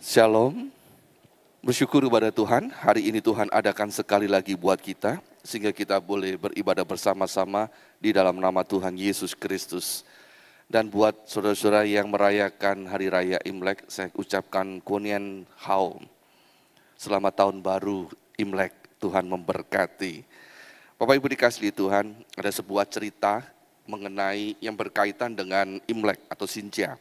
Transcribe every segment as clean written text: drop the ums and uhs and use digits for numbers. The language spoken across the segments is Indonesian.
Shalom, bersyukur kepada Tuhan, hari ini Tuhan adakan sekali lagi buat kita, sehingga kita boleh beribadah bersama-sama di dalam nama Tuhan Yesus Kristus. Dan buat saudara-saudara yang merayakan Hari Raya Imlek, saya ucapkan Kuonian Hao. Selamat Tahun Baru Imlek, Tuhan memberkati. Bapak Ibu dikasihi Tuhan, ada sebuah cerita mengenai yang berkaitan dengan Imlek atau Xinjia.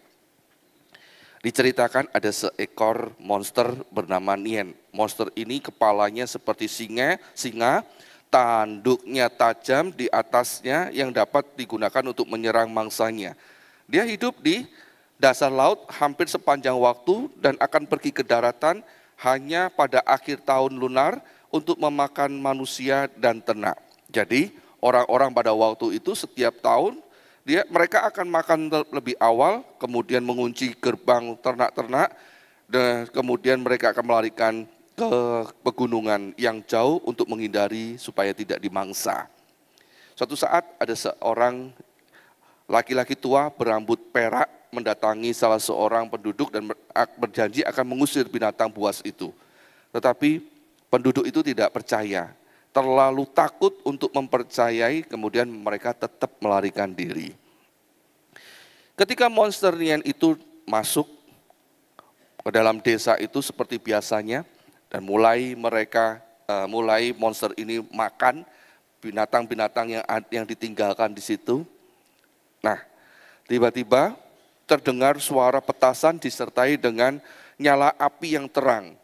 Diceritakan ada seekor monster bernama Nian. Monster ini kepalanya seperti singa, tanduknya tajam di atasnya yang dapat digunakan untuk menyerang mangsanya. Dia hidup di dasar laut hampir sepanjang waktu dan akan pergi ke daratan hanya pada akhir tahun lunar untuk memakan manusia dan ternak. Jadi orang-orang pada waktu itu setiap tahun mereka akan makan lebih awal, kemudian mengunci gerbang ternak-ternak, dan kemudian mereka akan melarikan ke pegunungan yang jauh untuk menghindari supaya tidak dimangsa. Suatu saat ada seorang laki-laki tua berambut perak mendatangi salah seorang penduduk dan berjanji akan mengusir binatang buas itu. Tetapi penduduk itu tidak percaya. Terlalu takut untuk mempercayai, kemudian mereka tetap melarikan diri. Ketika monster Nian itu masuk ke dalam desa itu seperti biasanya, dan mulai monster ini makan binatang-binatang yang ditinggalkan di situ. Nah, tiba-tiba terdengar suara petasan disertai dengan nyala api yang terang.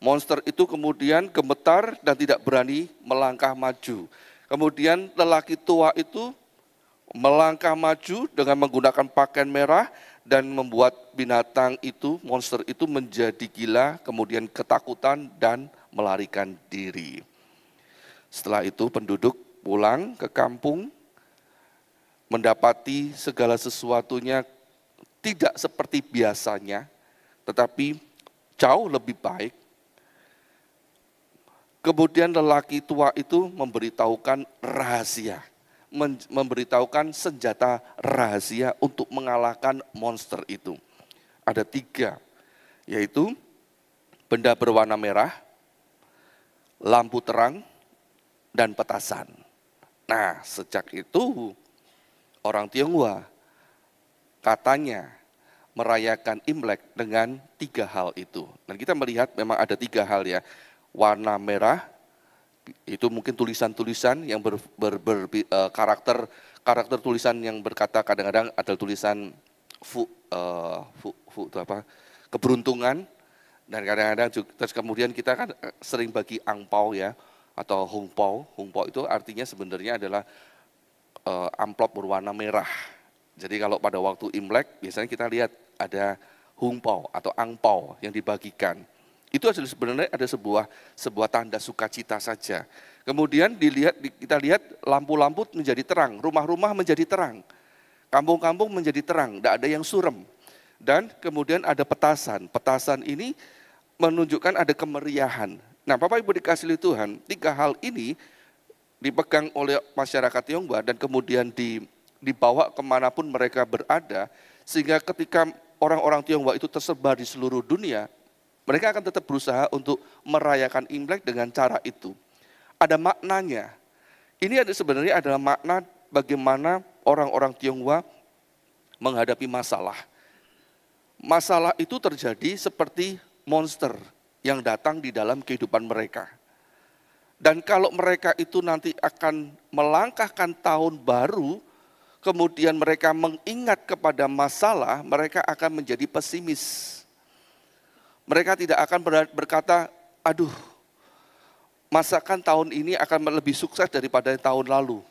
Monster itu kemudian gemetar dan tidak berani melangkah maju. Kemudian lelaki tua itu melangkah maju dengan menggunakan pakaian merah dan membuat binatang itu, monster itu menjadi gila, kemudian ketakutan dan melarikan diri. Setelah itu penduduk pulang ke kampung, mendapati segala sesuatunya tidak seperti biasanya, tetapi jauh lebih baik. Kemudian lelaki tua itu memberitahukan rahasia, memberitahukan senjata rahasia untuk mengalahkan monster itu. Ada 3, yaitu benda berwarna merah, lampu terang, dan petasan. Nah, sejak itu orang Tionghoa katanya merayakan Imlek dengan 3 hal itu. Dan kita melihat memang ada 3 hal ya. Warna merah, itu mungkin tulisan-tulisan yang karakter tulisan yang berkata kadang-kadang ada tulisan itu apa, keberuntungan, dan kadang-kadang terus kemudian kita kan sering bagi angpau ya, atau hongpao. Hongpao itu artinya sebenarnya adalah amplop berwarna merah. Jadi kalau pada waktu Imlek biasanya kita lihat ada hongpao atau angpau yang dibagikan. Itu sebenarnya ada sebuah tanda sukacita saja. Kemudian kita lihat lampu-lampu menjadi terang, rumah-rumah menjadi terang, kampung-kampung menjadi terang, tidak ada yang suram. Dan kemudian ada petasan. Petasan ini menunjukkan ada kemeriahan. Nah, Bapak Ibu dikasihi Tuhan, 3 hal ini dipegang oleh masyarakat Tionghoa dan kemudian dibawa kemanapun mereka berada, sehingga ketika orang-orang Tionghoa itu tersebar di seluruh dunia, mereka akan tetap berusaha untuk merayakan Imlek dengan cara itu. Ada maknanya. Ini sebenarnya adalah makna bagaimana orang-orang Tionghoa menghadapi masalah. Masalah itu terjadi seperti monster yang datang di dalam kehidupan mereka. Dan kalau mereka itu nanti akan melangkahkan tahun baru, kemudian mereka mengingat kepada masalah, mereka akan menjadi pesimis. Mereka tidak akan berkata, aduh, masakan tahun ini akan lebih sukses daripada tahun lalu.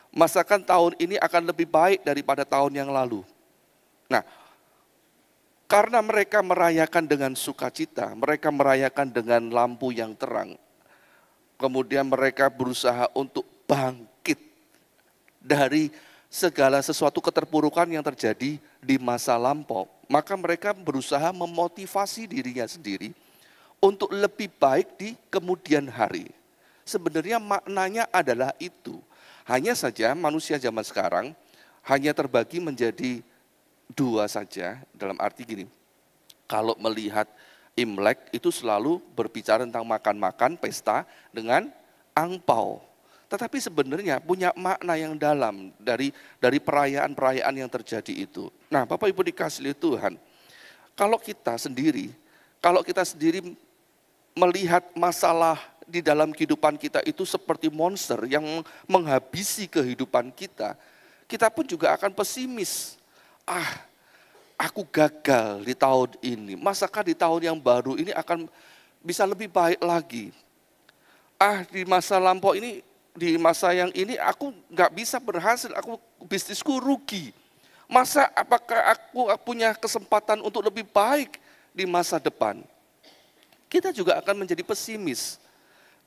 Masakan tahun ini akan lebih baik daripada tahun yang lalu. Nah, karena mereka merayakan dengan sukacita, mereka merayakan dengan lampu yang terang. Kemudian mereka berusaha untuk bangkit dari segala sesuatu keterpurukan yang terjadi di masa lampau. Maka mereka berusaha memotivasi dirinya sendiri untuk lebih baik di kemudian hari. Sebenarnya maknanya adalah itu. Hanya saja manusia zaman sekarang hanya terbagi menjadi 2 saja, dalam arti gini. kalau melihat Imlek itu selalu berbicara tentang makan-makan, pesta dengan angpau. Tetapi sebenarnya punya makna yang dalam dari perayaan-perayaan yang terjadi itu. Nah, Bapak Ibu dikasihi Tuhan, kalau kita sendiri melihat masalah di dalam kehidupan kita itu seperti monster yang menghabisi kehidupan kita, kita pun juga akan pesimis. Aku gagal di tahun ini, masakah di tahun yang baru ini akan bisa lebih baik lagi? Di masa lampau ini, di masa yang ini aku nggak bisa berhasil, bisnisku rugi. Apakah aku punya kesempatan untuk lebih baik di masa depan? Kita juga akan menjadi pesimis.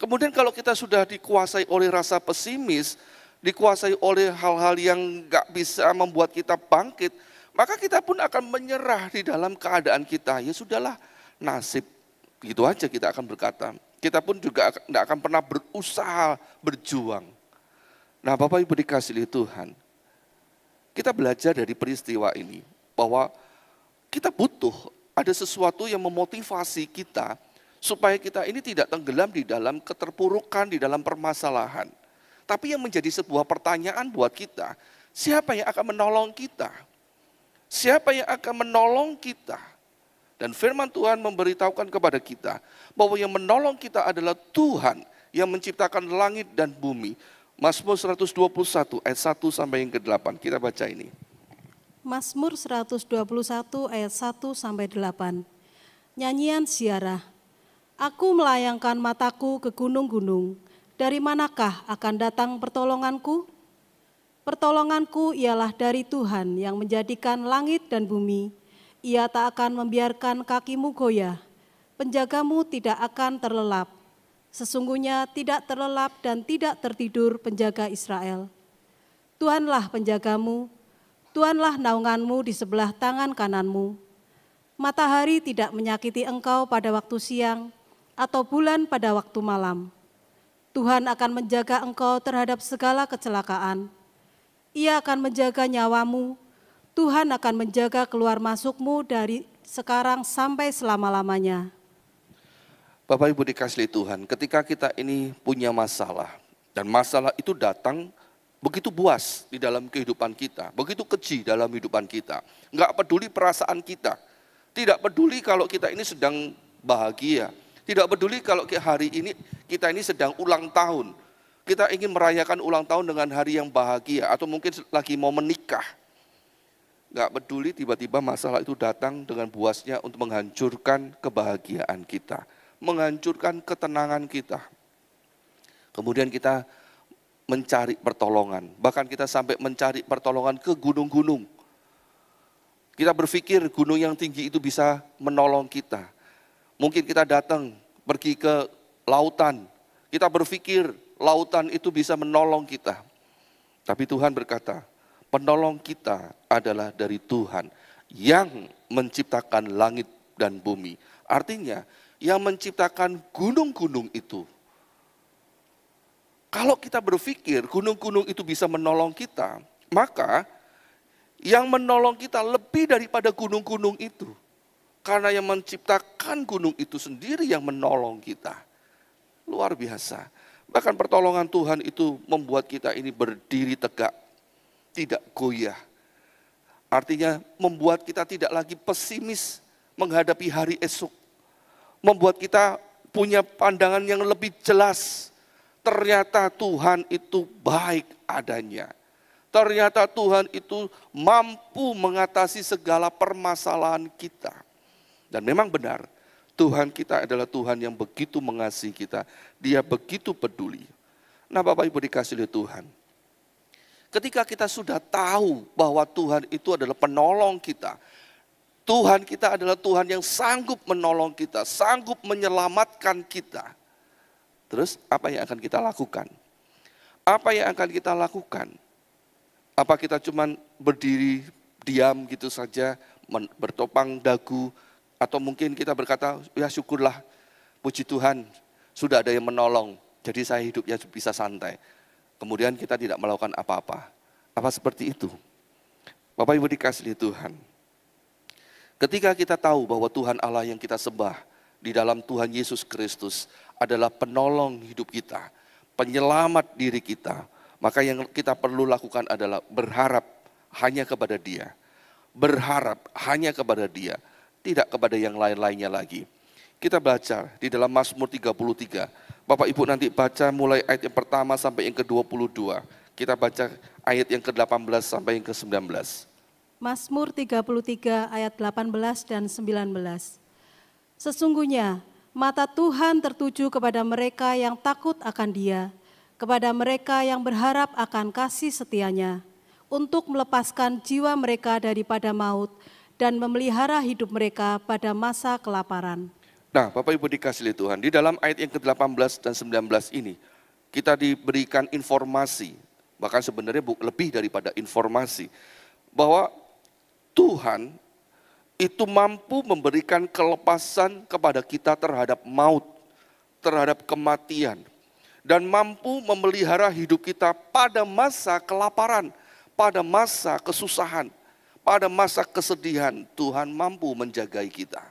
Kemudian kalau kita sudah dikuasai oleh rasa pesimis, dikuasai oleh hal-hal yang nggak bisa membuat kita bangkit, maka kita pun akan menyerah di dalam keadaan kita. Ya sudahlah, nasib. Gitu aja kita akan berkata. Kita pun juga tidak akan pernah berusaha, berjuang. Nah, Bapak Ibu dikasihi Tuhan, kita belajar dari peristiwa ini bahwa kita butuh ada sesuatu yang memotivasi kita supaya kita ini tidak tenggelam di dalam keterpurukan, di dalam permasalahan. Tapi yang menjadi sebuah pertanyaan buat kita, siapa yang akan menolong kita? Siapa yang akan menolong kita? Dan firman Tuhan memberitahukan kepada kita bahwa yang menolong kita adalah Tuhan yang menciptakan langit dan bumi. Mazmur 121 ayat 1 sampai yang ke-8. Kita baca ini. Mazmur 121 ayat 1 sampai 8. Nyanyian ziarah. Aku melayangkan mataku ke gunung-gunung. Dari manakah akan datang pertolonganku? Pertolonganku ialah dari Tuhan yang menjadikan langit dan bumi. Ia tak akan membiarkan kakimu goyah. Penjagamu tidak akan terlelap. Sesungguhnya tidak terlelap dan tidak tertidur penjaga Israel. Tuhanlah penjagamu, Tuhanlah naunganmu di sebelah tangan kananmu. Matahari tidak menyakiti engkau pada waktu siang, atau bulan pada waktu malam. Tuhan akan menjaga engkau terhadap segala kecelakaan. Ia akan menjaga nyawamu. Tuhan akan menjaga keluar masukmu dari sekarang sampai selama-lamanya. Bapak Ibu dikasihi Tuhan, ketika kita ini punya masalah, dan masalah itu datang begitu buas di dalam kehidupan kita, begitu keji dalam kehidupan kita, nggak peduli perasaan kita, tidak peduli kalau kita ini sedang bahagia, tidak peduli kalau hari ini kita ini sedang ulang tahun, kita ingin merayakan ulang tahun dengan hari yang bahagia, atau mungkin lagi mau menikah. Nggak peduli, tiba-tiba masalah itu datang dengan buasnya untuk menghancurkan kebahagiaan kita, menghancurkan ketenangan kita. Kemudian kita mencari pertolongan, bahkan kita sampai mencari pertolongan ke gunung-gunung. Kita berpikir gunung yang tinggi itu bisa menolong kita. Mungkin kita datang, pergi ke lautan, kita berpikir lautan itu bisa menolong kita. Tapi Tuhan berkata, penolong kita adalah dari Tuhan yang menciptakan langit dan bumi. Artinya, yang menciptakan gunung-gunung itu. Kalau kita berpikir gunung-gunung itu bisa menolong kita, maka yang menolong kita lebih daripada gunung-gunung itu. Karena yang menciptakan gunung itu sendiri yang menolong kita. Luar biasa. Bahkan pertolongan Tuhan itu membuat kita ini berdiri tegak, tidak goyah. Artinya membuat kita tidak lagi pesimis menghadapi hari esok. Membuat kita punya pandangan yang lebih jelas. Ternyata Tuhan itu baik adanya. Ternyata Tuhan itu mampu mengatasi segala permasalahan kita. Dan memang benar, Tuhan kita adalah Tuhan yang begitu mengasihi kita. Dia begitu peduli. Nah, Bapak Ibu dikasihi Tuhan, ketika kita sudah tahu bahwa Tuhan itu adalah penolong kita, Tuhan kita adalah Tuhan yang sanggup menolong kita, sanggup menyelamatkan kita. Terus apa yang akan kita lakukan? Apa yang akan kita lakukan? Apa kita cuma berdiri diam gitu saja, bertopang dagu, atau mungkin kita berkata, ya syukurlah, puji Tuhan, sudah ada yang menolong, jadi saya hidupnya bisa santai. Kemudian kita tidak melakukan apa-apa. Apa seperti itu? Bapak Ibu dikasihi Tuhan. Ketika kita tahu bahwa Tuhan Allah yang kita sembah di dalam Tuhan Yesus Kristus adalah penolong hidup kita, penyelamat diri kita, maka yang kita perlu lakukan adalah berharap hanya kepada Dia. Berharap hanya kepada Dia, tidak kepada yang lain-lainnya lagi. Kita baca di dalam Mazmur 33. Bapak Ibu nanti baca mulai ayat yang pertama sampai yang ke-22. Kita baca ayat yang ke-18 sampai yang ke-19. Mazmur 33 ayat 18 dan 19. Sesungguhnya mata Tuhan tertuju kepada mereka yang takut akan Dia, kepada mereka yang berharap akan kasih setianya, untuk melepaskan jiwa mereka daripada maut dan memelihara hidup mereka pada masa kelaparan. Nah, Bapak Ibu dikasihi Tuhan, di dalam ayat yang ke-18 dan 19 ini, kita diberikan informasi, bahkan sebenarnya lebih daripada informasi, bahwa Tuhan itu mampu memberikan kelepasan kepada kita terhadap maut, terhadap kematian, dan mampu memelihara hidup kita pada masa kelaparan, pada masa kesusahan, pada masa kesedihan. Tuhan mampu menjagai kita.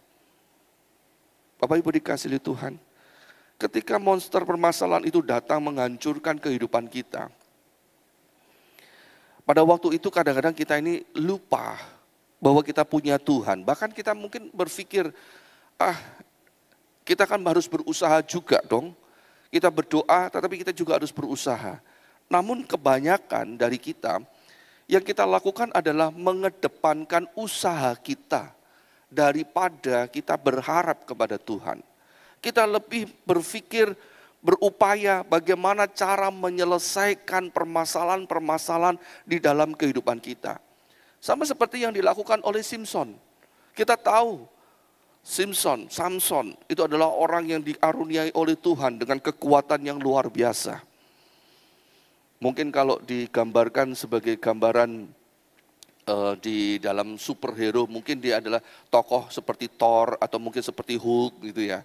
Bapak Ibu dikasihi Tuhan, ketika monster permasalahan itu datang menghancurkan kehidupan kita, pada waktu itu kadang-kadang kita ini lupa bahwa kita punya Tuhan. Bahkan kita mungkin berpikir, kita kan harus berusaha juga dong. Kita berdoa, tetapi kita juga harus berusaha. Namun kebanyakan dari kita, yang kita lakukan adalah mengedepankan usaha kita daripada kita berharap kepada Tuhan. Kita lebih berpikir, berupaya bagaimana cara menyelesaikan permasalahan-permasalahan di dalam kehidupan kita. Sama seperti yang dilakukan oleh Simson. Kita tahu Samson itu adalah orang yang dikaruniai oleh Tuhan dengan kekuatan yang luar biasa. Mungkin kalau digambarkan sebagai gambaran di dalam superhero, mungkin dia adalah tokoh seperti Thor atau mungkin seperti Hulk gitu ya.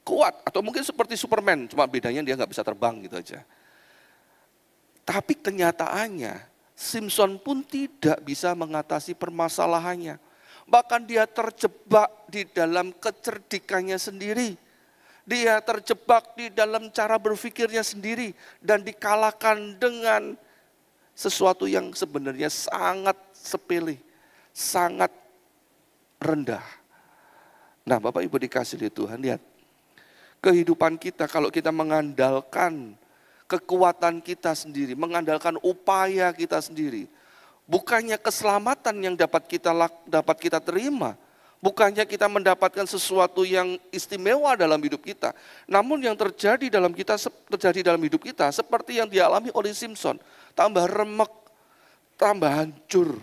Kuat atau mungkin seperti Superman, cuma bedanya dia nggak bisa terbang gitu aja. Tapi kenyataannya Simson pun tidak bisa mengatasi permasalahannya. Bahkan dia terjebak di dalam kecerdikannya sendiri. Dia terjebak di dalam cara berpikirnya sendiri dan dikalahkan dengan sesuatu yang sebenarnya sangat sepele, sangat rendah. Nah, Bapak Ibu dikasihi Tuhan, lihat. Kehidupan kita kalau kita mengandalkan kekuatan kita sendiri, mengandalkan upaya kita sendiri, bukannya keselamatan yang dapat kita terima, bukannya kita mendapatkan sesuatu yang istimewa dalam hidup kita, namun yang terjadi dalam hidup kita seperti yang dialami oleh Simson, tambah remek, tambah hancur.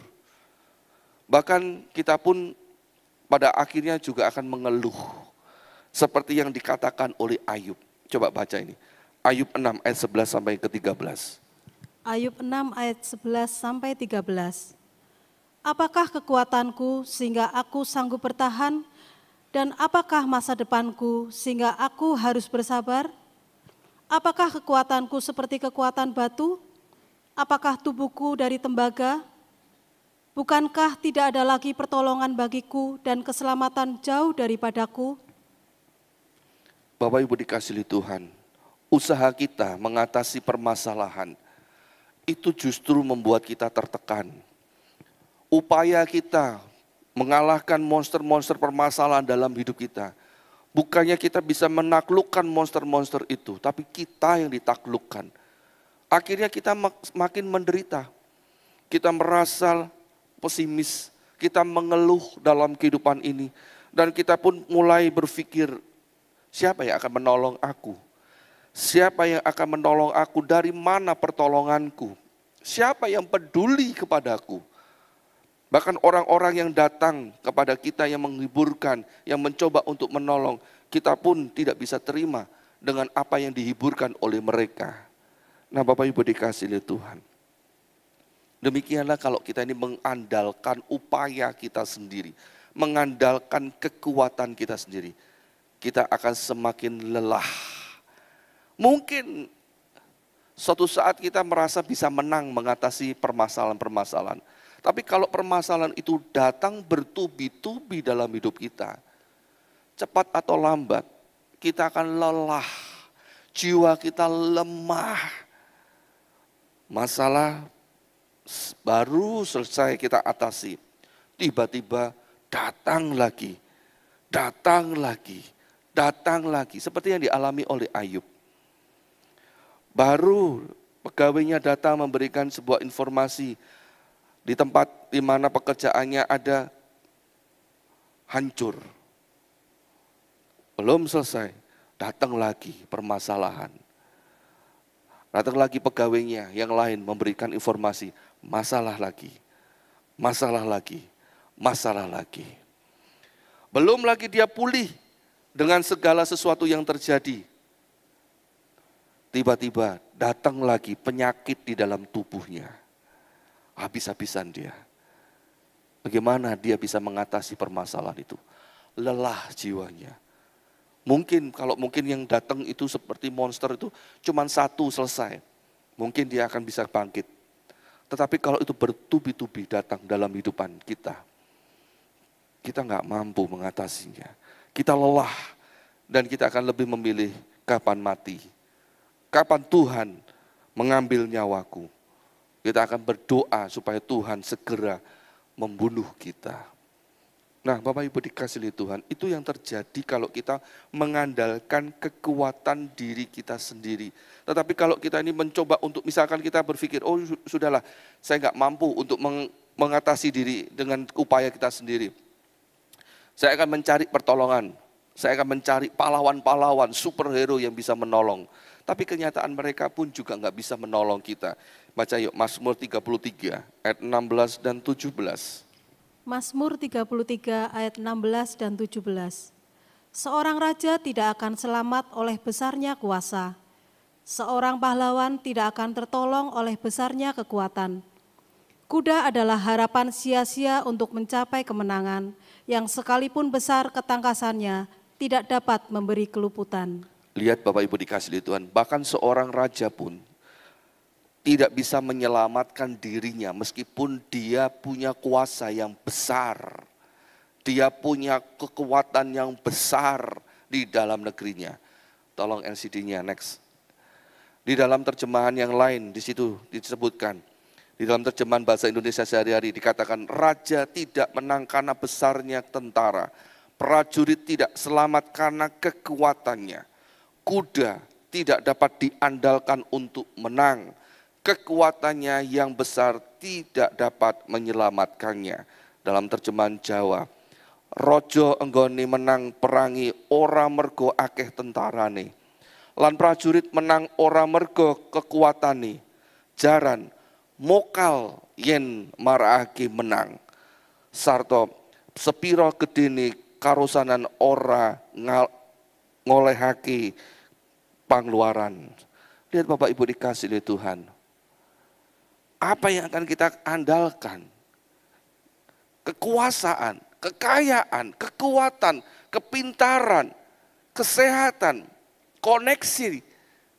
Bahkan kita pun pada akhirnya juga akan mengeluh, seperti yang dikatakan oleh Ayub. Coba baca ini. Ayub 6 ayat 11 sampai ke-13. Ayub 6 ayat 11 sampai 13. Apakah kekuatanku sehingga aku sanggup bertahan? Dan apakah masa depanku sehingga aku harus bersabar? Apakah kekuatanku seperti kekuatan batu? Apakah tubuhku dari tembaga? Bukankah tidak ada lagi pertolongan bagiku dan keselamatan jauh daripadaku? Bapak Ibu dikasihi Tuhan, usaha kita mengatasi permasalahan itu justru membuat kita tertekan. Upaya kita mengalahkan monster-monster permasalahan dalam hidup kita, bukannya kita bisa menaklukkan monster-monster itu, tapi kita yang ditaklukkan. Akhirnya kita makin menderita, kita merasa pesimis, kita mengeluh dalam kehidupan ini, dan kita pun mulai berpikir, siapa yang akan menolong aku? Siapa yang akan menolong aku? Dari mana pertolonganku? Siapa yang peduli kepadaku? Bahkan orang-orang yang datang kepada kita yang menghiburkan, yang mencoba untuk menolong, kita pun tidak bisa terima dengan apa yang dihiburkan oleh mereka. Nah, Bapak Ibu dikasihi Tuhan. Demikianlah kalau kita ini mengandalkan upaya kita sendiri, mengandalkan kekuatan kita sendiri, kita akan semakin lelah. Mungkin suatu saat kita merasa bisa menang mengatasi permasalahan-permasalahan. Tapi kalau permasalahan itu datang bertubi-tubi dalam hidup kita, cepat atau lambat, kita akan lelah, jiwa kita lemah. Masalah baru selesai kita atasi, tiba-tiba datang lagi, datang lagi, datang lagi. Seperti yang dialami oleh Ayub. Baru pegawainya datang memberikan sebuah informasi di tempat di mana pekerjaannya ada, hancur. Belum selesai, datang lagi permasalahan. Datang lagi pegawainya yang lain memberikan informasi, masalah lagi, masalah lagi, masalah lagi. Belum lagi dia pulih dengan segala sesuatu yang terjadi. Tiba-tiba datang lagi penyakit di dalam tubuhnya. Habis-habisan dia. Bagaimana dia bisa mengatasi permasalahan itu? Lelah jiwanya. Mungkin yang datang itu seperti monster itu cuma satu selesai. Mungkin dia akan bisa bangkit. Tetapi kalau itu bertubi-tubi datang dalam kehidupan kita, kita nggak mampu mengatasinya. Kita lelah dan kita akan lebih memilih kapan mati. Kapan Tuhan mengambil nyawaku. Kita akan berdoa supaya Tuhan segera membunuh kita. Nah, Bapak Ibu dikasihi Tuhan, itu yang terjadi kalau kita mengandalkan kekuatan diri kita sendiri. Tetapi kalau kita ini mencoba untuk, misalkan kita berpikir, oh sudahlah, saya nggak mampu untuk mengatasi diri dengan upaya kita sendiri. Saya akan mencari pertolongan, saya akan mencari pahlawan-pahlawan, superhero yang bisa menolong. Tapi kenyataan mereka pun juga nggak bisa menolong kita. Baca yuk Mazmur 33 ayat 16 dan 17. Mazmur 33 ayat 16 dan 17. Seorang raja tidak akan selamat oleh besarnya kuasa. Seorang pahlawan tidak akan tertolong oleh besarnya kekuatan. Kuda adalah harapan sia-sia untuk mencapai kemenangan, yang sekalipun besar ketangkasannya tidak dapat memberi keluputan. Lihat Bapak Ibu dikasihi Tuhan, bahkan seorang raja pun tidak bisa menyelamatkan dirinya meskipun dia punya kuasa yang besar. Dia punya kekuatan yang besar di dalam negerinya. Tolong LCD-nya next. Di dalam terjemahan yang lain di situ disebutkan. Di dalam terjemahan bahasa Indonesia sehari-hari dikatakan raja tidak menang karena besarnya tentara. Prajurit tidak selamat karena kekuatannya. Kuda tidak dapat diandalkan untuk menang. Kekuatannya yang besar tidak dapat menyelamatkannya. Dalam terjemahan Jawa, rojo enggone menang perangi ora mergo akeh tentarane. Lan prajurit menang ora mergo kekuatane. Jaran mokal yen marakake menang. Sarta sepiro gedene karosanan ora ngolehake pangluaran. Lihat Bapak Ibu dikasihi Tuhan. Apa yang akan kita andalkan? Kekuasaan, kekayaan, kekuatan, kepintaran, kesehatan, koneksi.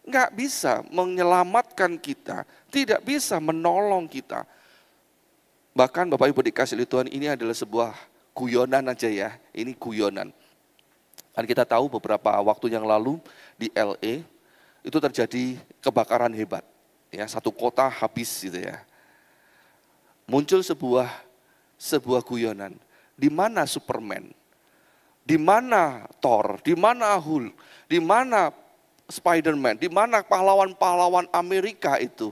Nggak bisa menyelamatkan kita, tidak bisa menolong kita. Bahkan Bapak Ibu dikasihi Tuhan, ini adalah sebuah guyonan aja ya, ini guyonan. Dan kita tahu beberapa waktu yang lalu di LA, itu terjadi kebakaran hebat. Ya, satu kota habis gitu ya. Muncul sebuah guyonan. Di mana Superman? Di mana Thor? Di mana Hulk? Di mana Spider-Man? Di mana pahlawan-pahlawan Amerika itu?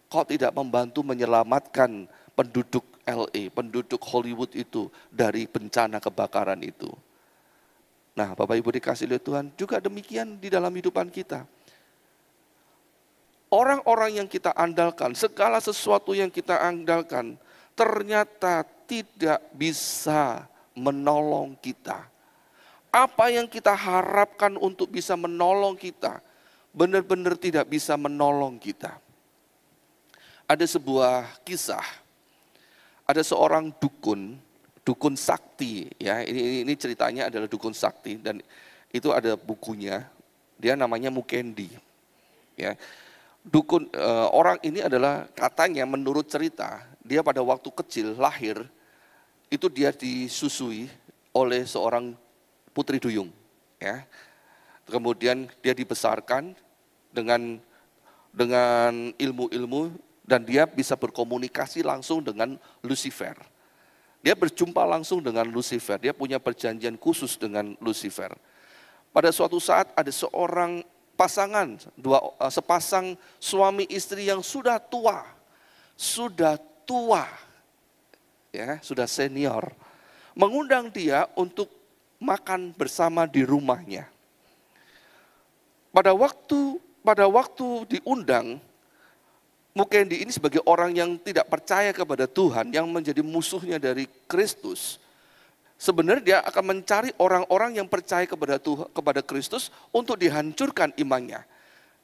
Kok tidak membantu menyelamatkan penduduk LA, penduduk Hollywood itu dari bencana kebakaran itu? Nah, Bapak Ibu dikasihi Tuhan, juga demikian di dalam kehidupan kita. Orang-orang yang kita andalkan, segala sesuatu yang kita andalkan, ternyata tidak bisa menolong kita. Apa yang kita harapkan untuk bisa menolong kita, benar-benar tidak bisa menolong kita. Ada sebuah kisah, ada seorang dukun sakti, ya ini ceritanya adalah dukun sakti dan itu ada bukunya, dia namanya Mukendi, ya. Orang ini adalah katanya menurut cerita, dia pada waktu kecil lahir, itu dia disusui oleh seorang putri duyung. Ya. Kemudian dia dibesarkan dengan ilmu-ilmu dan dia bisa berkomunikasi langsung dengan Lucifer. Dia berjumpa langsung dengan Lucifer, dia punya perjanjian khusus dengan Lucifer. Pada suatu saat ada seorang pasangan, sepasang suami istri yang sudah tua, ya, sudah senior, mengundang dia untuk makan bersama di rumahnya. Pada waktu diundang, Mukendi ini sebagai orang yang tidak percaya kepada Tuhan, yang menjadi musuhnya dari Kristus, sebenarnya dia akan mencari orang-orang yang percaya kepada Tuhan, kepada Kristus untuk dihancurkan imannya.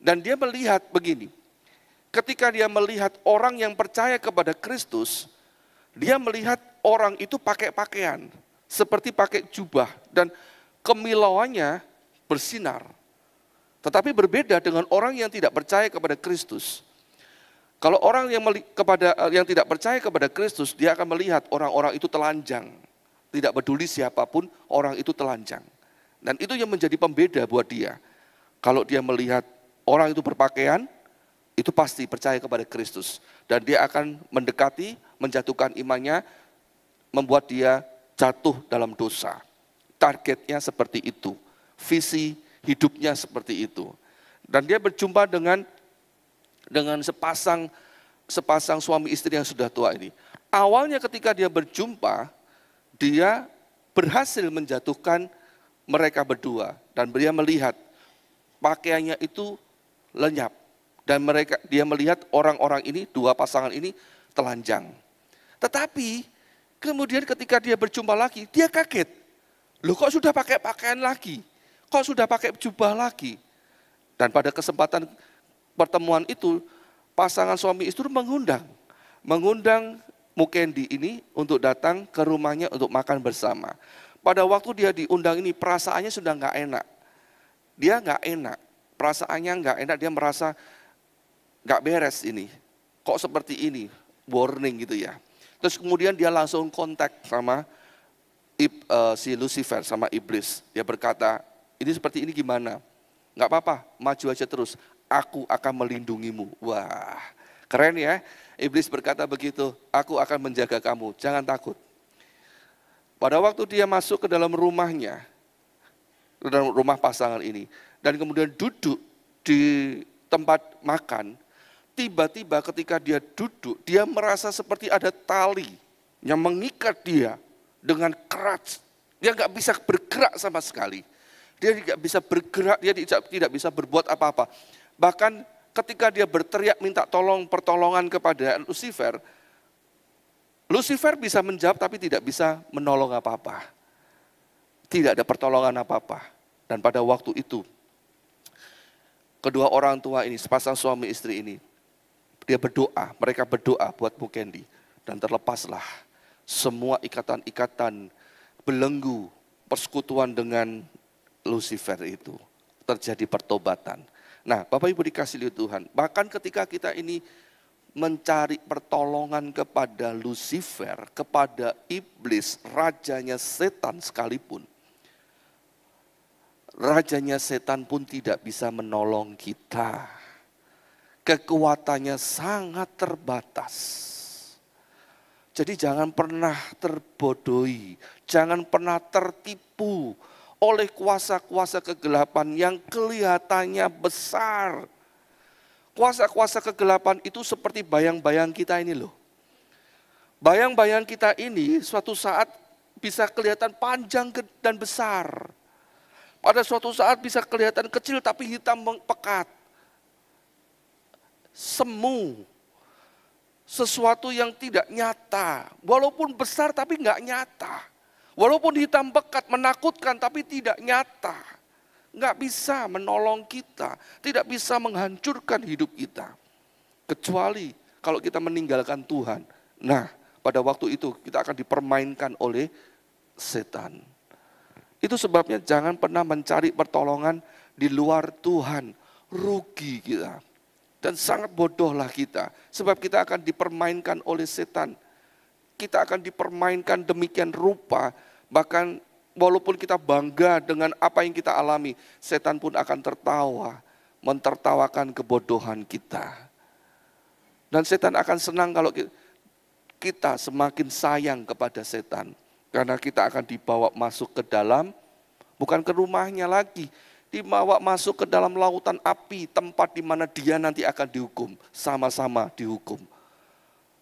Dan dia melihat begini, ketika dia melihat orang yang percaya kepada Kristus, dia melihat orang itu pakai pakaian, seperti pakai jubah, dan kemilauannya bersinar. Tetapi berbeda dengan orang yang tidak percaya kepada Kristus. Kalau orang yang tidak percaya kepada Kristus, dia akan melihat orang-orang itu telanjang. Tidak peduli siapapun, orang itu telanjang. Dan itu yang menjadi pembeda buat dia. Kalau dia melihat orang itu berpakaian, itu pasti percaya kepada Kristus. Dan dia akan mendekati, menjatuhkan imannya, membuat dia jatuh dalam dosa. Targetnya seperti itu. Visi hidupnya seperti itu. Dan dia berjumpa dengan sepasang suami istri yang sudah tua ini. Awalnya ketika dia berjumpa, dia berhasil menjatuhkan mereka berdua. Dan dia melihat pakaiannya itu lenyap. Dan dia melihat orang-orang ini, dua pasangan ini telanjang. Tetapi kemudian ketika dia berjumpa lagi, dia kaget. Loh, kok sudah pakai pakaian lagi? Kok sudah pakai jubah lagi? Dan pada kesempatan pertemuan itu, pasangan suami istri mengundang Mukendi ini untuk datang ke rumahnya untuk makan bersama. Pada waktu dia diundang ini, perasaannya sudah nggak enak. Dia nggak enak, perasaannya nggak enak, dia merasa nggak beres ini. Kok seperti ini? Warning gitu ya. Terus kemudian dia langsung kontak sama si Lucifer, sama iblis. Dia berkata, ini seperti ini gimana? Nggak apa-apa, maju aja terus. Aku akan melindungimu. Wah, keren ya. Iblis berkata begitu, aku akan menjaga kamu, jangan takut. Pada waktu dia masuk ke dalam rumahnya, ke dalam rumah pasangan ini, dan kemudian duduk di tempat makan, tiba-tiba ketika dia duduk, dia merasa seperti ada tali yang mengikat dia dengan keras. Dia nggak bisa bergerak sama sekali. Dia tidak bisa bergerak, dia tidak bisa berbuat apa-apa. Bahkan ketika dia berteriak minta pertolongan kepada Lucifer, Lucifer bisa menjawab tapi tidak bisa menolong apa-apa. Tidak ada pertolongan apa-apa. Dan pada waktu itu, kedua orang tua ini, sepasang suami istri ini, mereka berdoa buat Mukendi. Dan terlepaslah semua ikatan-ikatan belenggu persekutuan dengan Lucifer itu. Terjadi pertobatan. Nah, Bapak Ibu dikasihi Tuhan, bahkan ketika kita ini mencari pertolongan kepada Lucifer, kepada iblis, rajanya setan sekalipun, rajanya setan pun tidak bisa menolong kita. Kekuatannya sangat terbatas. Jadi jangan pernah terbodohi, jangan pernah tertipu oleh kuasa-kuasa kegelapan yang kelihatannya besar. Kuasa-kuasa kegelapan itu seperti bayang-bayang kita ini loh. Bayang-bayang kita ini suatu saat bisa kelihatan panjang dan besar. Pada suatu saat bisa kelihatan kecil tapi hitam pekat. Semu. Sesuatu yang tidak nyata. Walaupun besar tapi nggak nyata. Walaupun hitam pekat, menakutkan, tapi tidak nyata. Nggak bisa menolong kita, tidak bisa menghancurkan hidup kita. Kecuali kalau kita meninggalkan Tuhan. Nah, pada waktu itu kita akan dipermainkan oleh setan. Itu sebabnya jangan pernah mencari pertolongan di luar Tuhan. Rugi kita. Dan sangat bodohlah kita, sebab kita akan dipermainkan oleh setan. Kita akan dipermainkan demikian rupa, bahkan walaupun kita bangga dengan apa yang kita alami, setan pun akan tertawa, mentertawakan kebodohan kita. Dan setan akan senang kalau kita semakin sayang kepada setan. Karena kita akan dibawa masuk ke dalam, bukan ke rumahnya lagi, dibawa masuk ke dalam lautan api, tempat di mana dia nanti akan dihukum, sama-sama dihukum.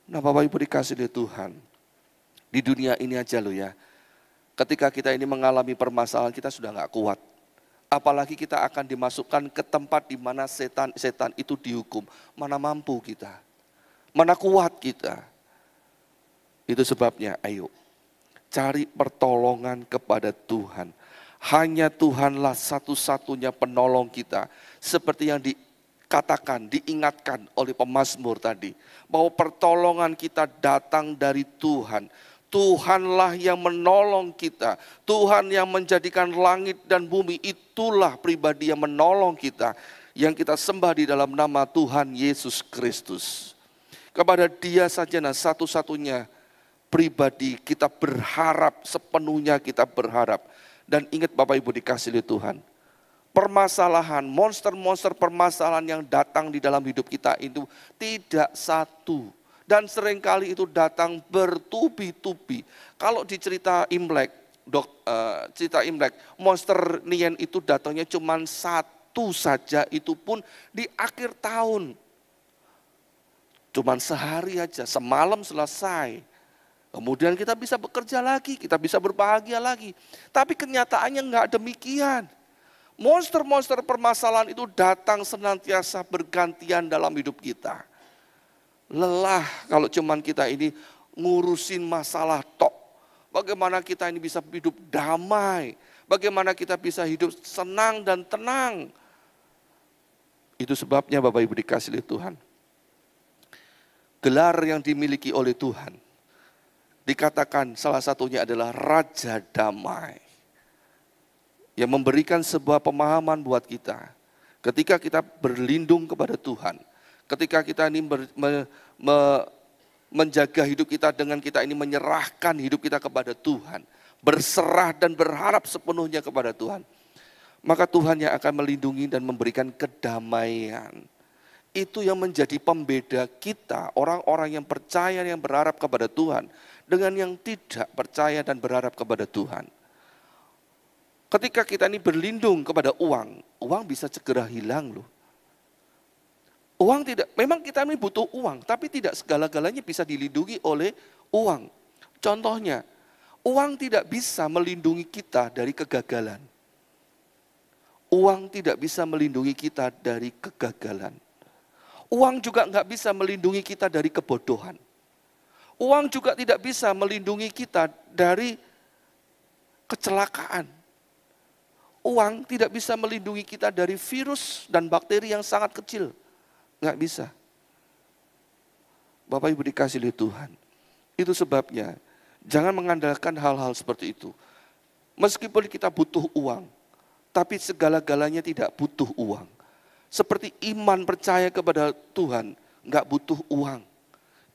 Nah Bapak Ibu dikasih oleh Tuhan, di dunia ini aja loh ya, ketika kita ini mengalami permasalahan kita sudah gak kuat. Apalagi kita akan dimasukkan ke tempat di mana setan itu dihukum. Mana mampu kita, mana kuat kita. Itu sebabnya ayo cari pertolongan kepada Tuhan. Hanya Tuhanlah satu-satunya penolong kita. Seperti yang dikatakan, diingatkan oleh pemazmur tadi. Bahwa pertolongan kita datang dari Tuhan. Tuhanlah yang menolong kita. Tuhan yang menjadikan langit dan bumi. Itulah pribadi yang menolong kita. Yang kita sembah di dalam nama Tuhan Yesus Kristus. Kepada Dia saja satu-satunya pribadi kita berharap, sepenuhnya kita berharap. Dan ingat Bapak Ibu dikasih oleh Tuhan, permasalahan, monster-monster permasalahan yang datang di dalam hidup kita itu tidak satu. Dan seringkali itu datang bertubi-tubi. Kalau di cerita Imlek, cerita Imlek, monster Nien itu datangnya cuma satu saja, itu pun di akhir tahun. Cuma sehari aja, semalam selesai. Kemudian kita bisa bekerja lagi, kita bisa berbahagia lagi. Tapi kenyataannya enggak demikian. Monster-monster permasalahan itu datang senantiasa bergantian dalam hidup kita. Lelah kalau cuman kita ini ngurusin masalah tok. Bagaimana kita ini bisa hidup damai. Bagaimana kita bisa hidup senang dan tenang. Itu sebabnya Bapak Ibu dikasih oleh Tuhan. Gelar yang dimiliki oleh Tuhan, dikatakan salah satunya adalah Raja Damai. Yang memberikan sebuah pemahaman buat kita. Ketika kita berlindung kepada Tuhan. Ketika kita ini menjaga hidup kita dengan kita ini menyerahkan hidup kita kepada Tuhan. Berserah dan berharap sepenuhnya kepada Tuhan. Maka Tuhan yang akan melindungi dan memberikan kedamaian. Itu yang menjadi pembeda kita, orang-orang yang percaya, yang berharap kepada Tuhan. Dengan yang tidak percaya dan berharap kepada Tuhan. Ketika kita ini berlindung kepada uang, uang bisa segera hilang loh. Uang tidak, memang kita ini butuh uang, tapi tidak segala-galanya bisa dilindungi oleh uang. Contohnya, uang tidak bisa melindungi kita dari kegagalan. Uang tidak bisa melindungi kita dari kegagalan. Uang juga nggak bisa melindungi kita dari kebodohan. Uang juga tidak bisa melindungi kita dari kecelakaan. Uang tidak bisa melindungi kita dari virus dan bakteri yang sangat kecil. Nggak bisa. Bapak Ibu dikasih oleh Tuhan. Itu sebabnya jangan mengandalkan hal-hal seperti itu. Meskipun kita butuh uang, tapi segala-galanya tidak butuh uang. Seperti iman percaya kepada Tuhan, nggak butuh uang.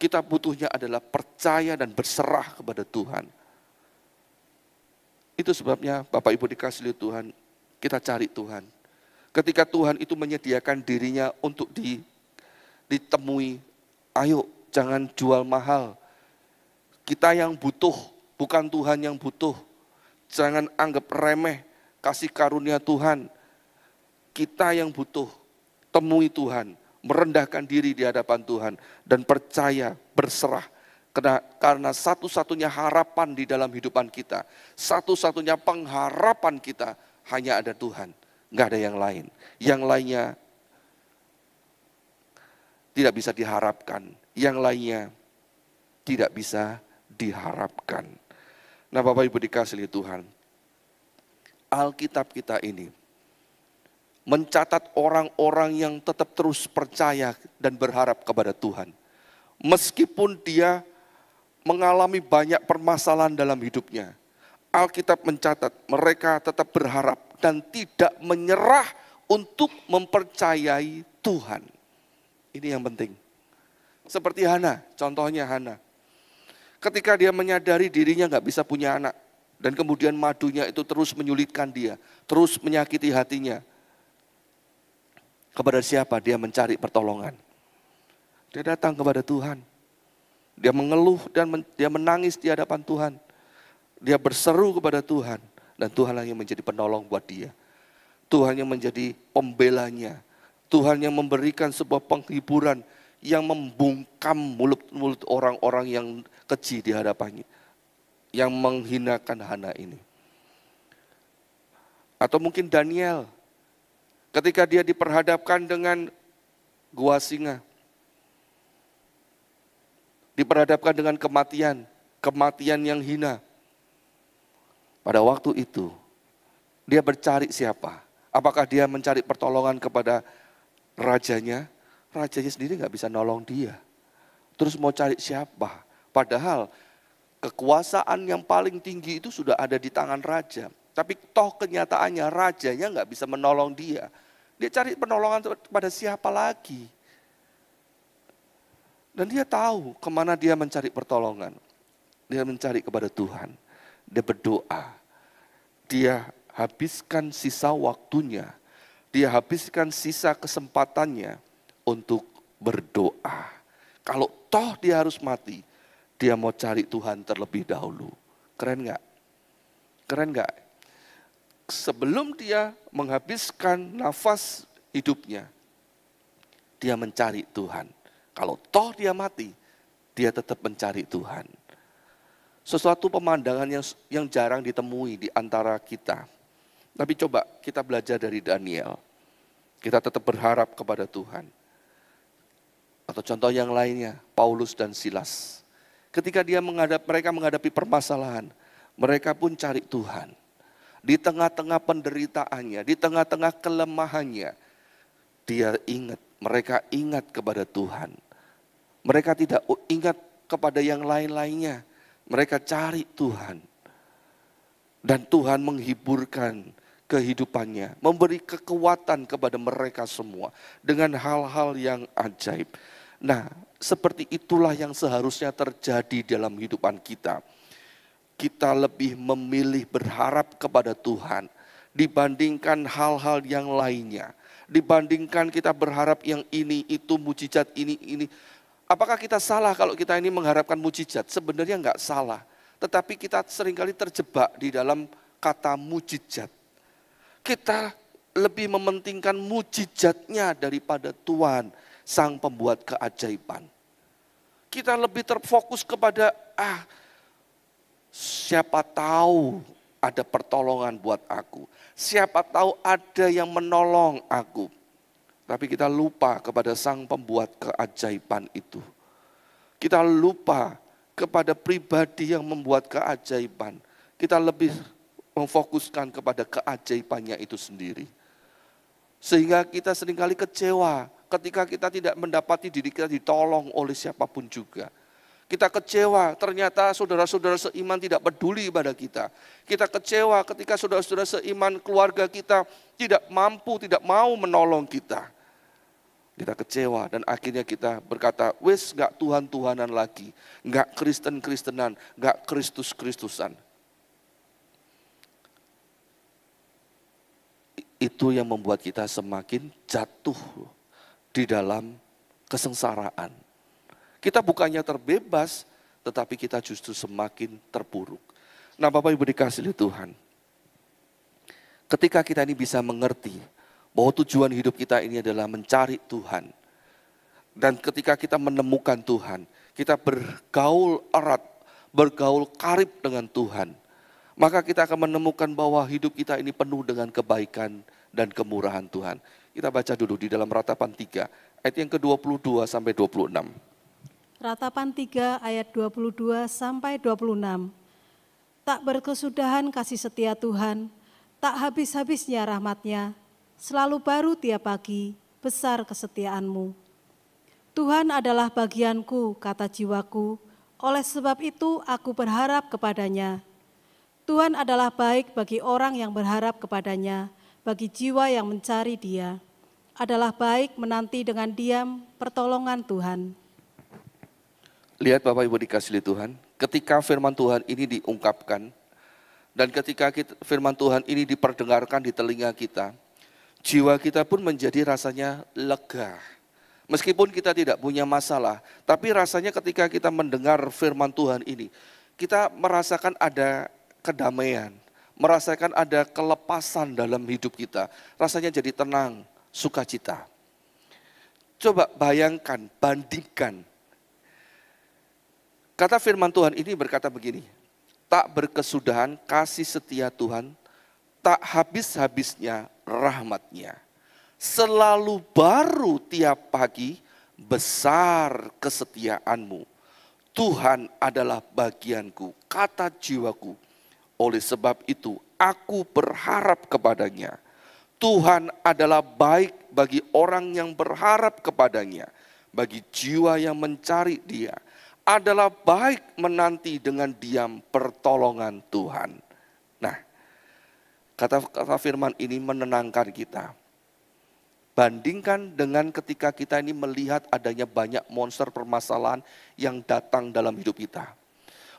Kita butuhnya adalah percaya dan berserah kepada Tuhan. Itu sebabnya Bapak Ibu dikasih oleh Tuhan, kita cari Tuhan. Ketika Tuhan itu menyediakan dirinya untuk ditemui, ayo jangan jual mahal. Kita yang butuh, bukan Tuhan yang butuh. Jangan anggap remeh kasih karunia Tuhan. Kita yang butuh, temui Tuhan, merendahkan diri di hadapan Tuhan, dan percaya, berserah. Karena satu-satunya harapan di dalam hidupan kita, satu-satunya pengharapan kita hanya ada Tuhan, nggak ada yang lain. Yang lainnya tidak bisa diharapkan, yang lainnya tidak bisa diharapkan. Nah Bapak Ibu dikasih oleh Tuhan, Alkitab kita ini mencatat orang-orang yang tetap terus percaya dan berharap kepada Tuhan. Meskipun dia mengalami banyak permasalahan dalam hidupnya, Alkitab mencatat mereka tetap berharap dan tidak menyerah untuk mempercayai Tuhan. Ini yang penting. Seperti Hana, contohnya Hana. Ketika dia menyadari dirinya nggak bisa punya anak, dan kemudian madunya itu terus menyulitkan dia, terus menyakiti hatinya. Kepada siapa dia mencari pertolongan? Dia datang kepada Tuhan. Dia mengeluh dan dia menangis di hadapan Tuhan. Dia berseru kepada Tuhan, dan Tuhan yang menjadi penolong buat dia. Tuhan yang menjadi pembelanya. Tuhan yang memberikan sebuah penghiburan yang membungkam mulut-mulut orang-orang yang keji di hadapannya. Yang menghinakan Hana ini. Atau mungkin Daniel, ketika dia diperhadapkan dengan gua singa. Diperhadapkan dengan kematian, kematian yang hina. Pada waktu itu, dia bercari siapa? Apakah dia mencari pertolongan kepada rajanya? Rajanya sendiri nggak bisa nolong dia. Terus mau cari siapa? Padahal kekuasaan yang paling tinggi itu sudah ada di tangan raja. Tapi toh kenyataannya rajanya nggak bisa menolong dia. Dia cari penolongan kepada siapa lagi? Dan dia tahu kemana dia mencari pertolongan. Dia mencari kepada Tuhan. Dia berdoa. Dia habiskan sisa waktunya. Dia habiskan sisa kesempatannya untuk berdoa. Kalau toh dia harus mati, dia mau cari Tuhan terlebih dahulu. Keren nggak? Keren nggak? Sebelum dia menghabiskan nafas hidupnya, dia mencari Tuhan. Kalau toh dia mati, dia tetap mencari Tuhan. Sesuatu pemandangan yang jarang ditemui di antara kita. Tapi coba kita belajar dari Daniel. Kita tetap berharap kepada Tuhan. Atau contoh yang lainnya, Paulus dan Silas. Ketika mereka menghadapi permasalahan, mereka pun cari Tuhan. Di tengah-tengah penderitaannya, di tengah-tengah kelemahannya, mereka ingat kepada Tuhan. Mereka tidak ingat kepada yang lain-lainnya. Mereka cari Tuhan. Dan Tuhan menghiburkan kehidupannya, memberi kekuatan kepada mereka semua dengan hal-hal yang ajaib. Nah, seperti itulah yang seharusnya terjadi dalam kehidupan kita. Kita lebih memilih berharap kepada Tuhan dibandingkan hal-hal yang lainnya. Dibandingkan kita berharap yang ini, itu, mujizat ini. Apakah kita salah kalau kita ini mengharapkan mujizat? Sebenarnya enggak salah. Tetapi kita seringkali terjebak di dalam kata mujizat. Kita lebih mementingkan mujizatnya daripada Tuhan, Sang Pembuat keajaiban. Kita lebih terfokus kepada, siapa tahu ada pertolongan buat aku. Siapa tahu ada yang menolong aku. Tapi kita lupa kepada Sang Pembuat keajaiban itu. Kita lupa kepada pribadi yang membuat keajaiban. Kita lebih memfokuskan kepada keajaibannya itu sendiri. Sehingga kita seringkali kecewa ketika kita tidak mendapati diri kita ditolong oleh siapapun juga. Kita kecewa ternyata saudara-saudara seiman tidak peduli pada kita. Kita kecewa ketika saudara-saudara seiman keluarga kita tidak mampu, tidak mau menolong kita. Kita kecewa dan akhirnya kita berkata, wis gak Tuhan-Tuhanan lagi, gak Kristen-Kristenan, gak Kristus-Kristusan. Itu yang membuat kita semakin jatuh di dalam kesengsaraan. Kita bukannya terbebas, tetapi kita justru semakin terpuruk. Nah, Bapak Ibu dikasihi Tuhan, ketika kita ini bisa mengerti bahwa tujuan hidup kita ini adalah mencari Tuhan. Dan ketika kita menemukan Tuhan, kita bergaul erat, bergaul karib dengan Tuhan. Maka kita akan menemukan bahwa hidup kita ini penuh dengan kebaikan dan kemurahan Tuhan. Kita baca dulu di dalam Ratapan 3, ayat yang ke-22 sampai 26. Ratapan 3 ayat 22 sampai 26. Tak berkesudahan kasih setia Tuhan, tak habis-habisnya rahmat-Nya. Selalu baru tiap pagi, besar kesetiaan-Mu. Tuhan adalah bagianku, kata jiwaku, oleh sebab itu aku berharap kepada-Nya. Tuhan adalah baik bagi orang yang berharap kepada-Nya, bagi jiwa yang mencari Dia. Adalah baik menanti dengan diam pertolongan Tuhan. Lihat Bapak Ibu dikasihi Tuhan, ketika firman Tuhan ini diungkapkan, dan ketika firman Tuhan ini diperdengarkan di telinga kita, jiwa kita pun menjadi rasanya lega. Meskipun kita tidak punya masalah, tapi rasanya ketika kita mendengar firman Tuhan ini, kita merasakan ada kedamaian, merasakan ada kelepasan dalam hidup kita. Rasanya jadi tenang, sukacita. Coba bayangkan, bandingkan. Kata firman Tuhan ini berkata begini, tak berkesudahan kasih setia Tuhan, tak habis-habisnya rahmat-Nya. Selalu baru tiap pagi, besar kesetiaan-Mu. Tuhan adalah bagianku, kata jiwaku. Oleh sebab itu, aku berharap kepadanya. Tuhan adalah baik bagi orang yang berharap kepadanya. Bagi jiwa yang mencari Dia, adalah baik menanti dengan diam pertolongan Tuhan. Nah, kata firman ini menenangkan kita. Bandingkan dengan ketika kita ini melihat adanya banyak monster permasalahan yang datang dalam hidup kita.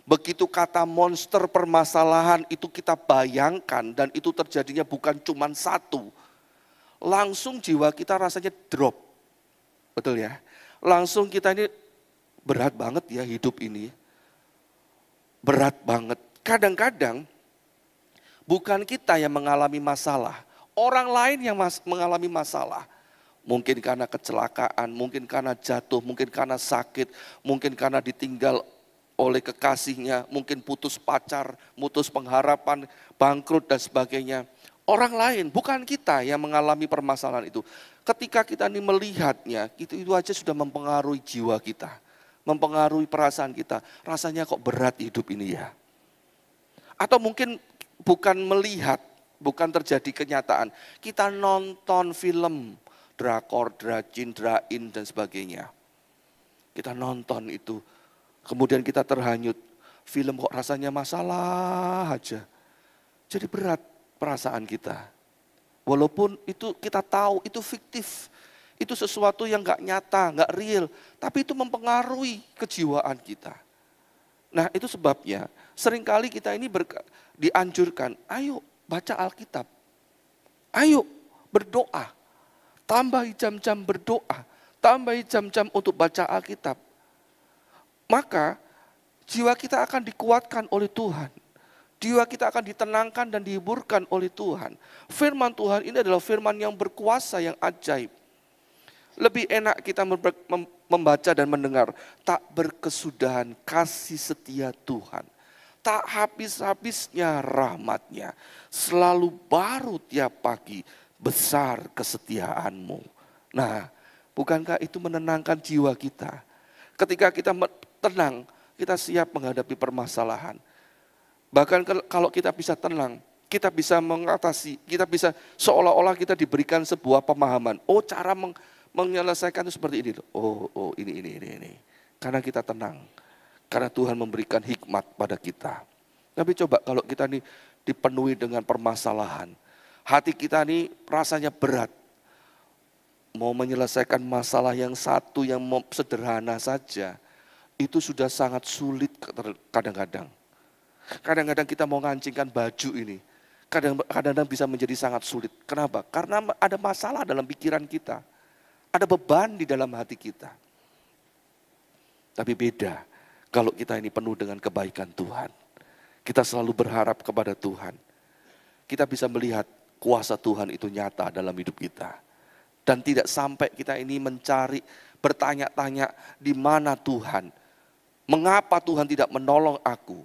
Begitu kata monster permasalahan itu kita bayangkan dan itu terjadinya bukan cuma satu. Langsung jiwa kita rasanya drop. Betul ya? Langsung kita ini berat banget ya hidup ini. Berat banget. Kadang-kadang bukan kita yang mengalami masalah. Orang lain yang mengalami masalah. Mungkin karena kecelakaan, mungkin karena jatuh, mungkin karena sakit, mungkin karena ditinggal oleh kekasihnya, mungkin putus pacar, putus pengharapan, bangkrut dan sebagainya. Orang lain, bukan kita yang mengalami permasalahan itu. Ketika kita ini melihatnya, itu aja sudah mempengaruhi jiwa kita. Mempengaruhi perasaan kita. Rasanya kok berat hidup ini ya. Atau mungkin bukan melihat, bukan terjadi kenyataan. Kita nonton film, drakor, dracin, drain dan sebagainya. Kita nonton itu. Kemudian kita terhanyut. Film kok rasanya masalah aja. Jadi berat perasaan kita. Walaupun itu kita tahu itu fiktif. Itu sesuatu yang gak nyata, gak real. Tapi itu mempengaruhi kejiwaan kita. Nah itu sebabnya seringkali kita ini dianjurkan, ayo baca Alkitab. Ayo berdoa. Tambahi jam-jam berdoa. Tambahi jam-jam untuk baca Alkitab. Maka jiwa kita akan dikuatkan oleh Tuhan. Jiwa kita akan ditenangkan dan dihiburkan oleh Tuhan. Firman Tuhan ini adalah firman yang berkuasa, yang ajaib. Lebih enak kita membaca dan mendengar. Tak berkesudahan kasih setia Tuhan. Tak habis-habisnya rahmat-Nya. Selalu baru tiap pagi, besar kesetiaan-Mu. Nah, bukankah itu menenangkan jiwa kita? Ketika kita tenang, kita siap menghadapi permasalahan. Bahkan kalau kita bisa tenang, kita bisa mengatasi, kita bisa seolah-olah kita diberikan sebuah pemahaman. Oh, cara menyelesaikan itu seperti ini. Oh, ini. Karena kita tenang. Karena Tuhan memberikan hikmat pada kita. Tapi coba kalau kita ini dipenuhi dengan permasalahan. Hati kita ini rasanya berat. Mau menyelesaikan masalah yang satu yang sederhana saja. Itu sudah sangat sulit kadang-kadang. Kadang-kadang kita mau ngancingkan baju ini. Kadang-kadang bisa menjadi sangat sulit. Kenapa? Karena ada masalah dalam pikiran kita. Ada beban di dalam hati kita. Tapi beda kalau kita ini penuh dengan kebaikan Tuhan. Kita selalu berharap kepada Tuhan. Kita bisa melihat kuasa Tuhan itu nyata dalam hidup kita. Dan tidak sampai kita ini mencari, bertanya-tanya di mana Tuhan. Mengapa Tuhan tidak menolong aku?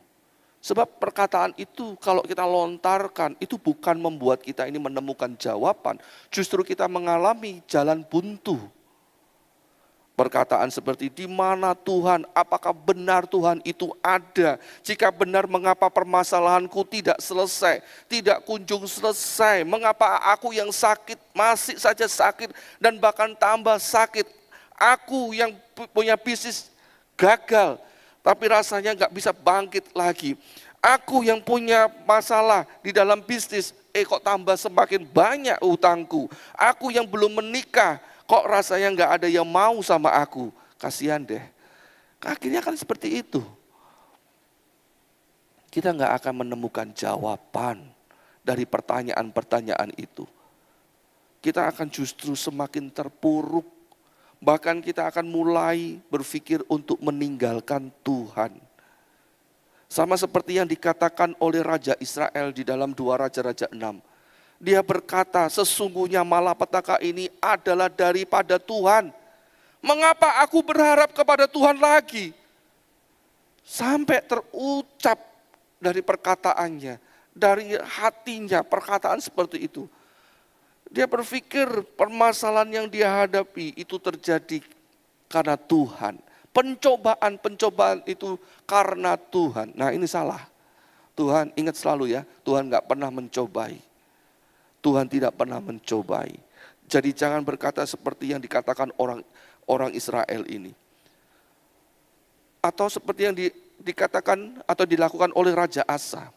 Sebab perkataan itu kalau kita lontarkan itu bukan membuat kita ini menemukan jawaban. Justru kita mengalami jalan buntu. Perkataan seperti di mana Tuhan, apakah benar Tuhan itu ada? Jika benar mengapa permasalahanku tidak selesai, tidak kunjung selesai? Mengapa aku yang sakit masih saja sakit dan bahkan tambah sakit? Aku yang punya bisnis gagal, tapi rasanya nggak bisa bangkit lagi. Aku yang punya masalah di dalam bisnis, kok tambah semakin banyak utangku. Aku yang belum menikah, kok rasanya nggak ada yang mau sama aku. Kasihan deh. Akhirnya kan seperti itu. Kita nggak akan menemukan jawaban dari pertanyaan-pertanyaan itu. Kita akan justru semakin terpuruk. Bahkan kita akan mulai berpikir untuk meninggalkan Tuhan. Sama seperti yang dikatakan oleh Raja Israel di dalam 2 Raja-Raja 6. Dia berkata, sesungguhnya malapetaka ini adalah daripada Tuhan. Mengapa aku berharap kepada Tuhan lagi? Sampai terucap dari perkataannya, dari hatinya, perkataan seperti itu. Dia berpikir permasalahan yang dia hadapi itu terjadi karena Tuhan. Pencobaan-pencobaan itu karena Tuhan. Nah ini salah. Tuhan ingat selalu ya, Tuhan gak pernah mencobai. Tuhan tidak pernah mencobai. Jadi jangan berkata seperti yang dikatakan orang Israel ini. Atau seperti yang dikatakan atau dilakukan oleh Raja Asa.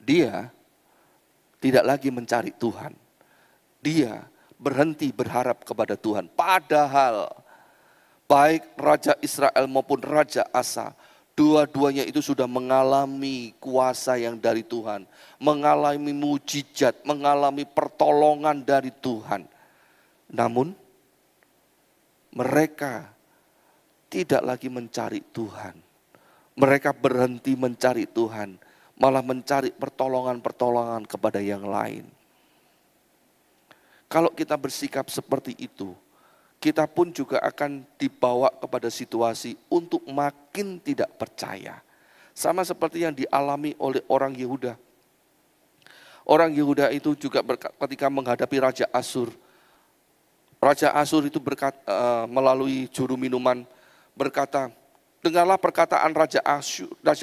Dia tidak lagi mencari Tuhan. Dia berhenti berharap kepada Tuhan. Padahal baik Raja Israel maupun Raja Asa, dua-duanya itu sudah mengalami kuasa yang dari Tuhan. Mengalami mujizat, mengalami pertolongan dari Tuhan. Namun mereka tidak lagi mencari Tuhan. Mereka berhenti mencari Tuhan, malah mencari pertolongan-pertolongan kepada yang lain. Kalau kita bersikap seperti itu, kita pun juga akan dibawa kepada situasi untuk makin tidak percaya. Sama seperti yang dialami oleh orang Yehuda. Orang Yehuda itu juga ketika menghadapi Raja Asyur. Raja Asyur itu melalui juru minuman berkata, dengarlah perkataan Raja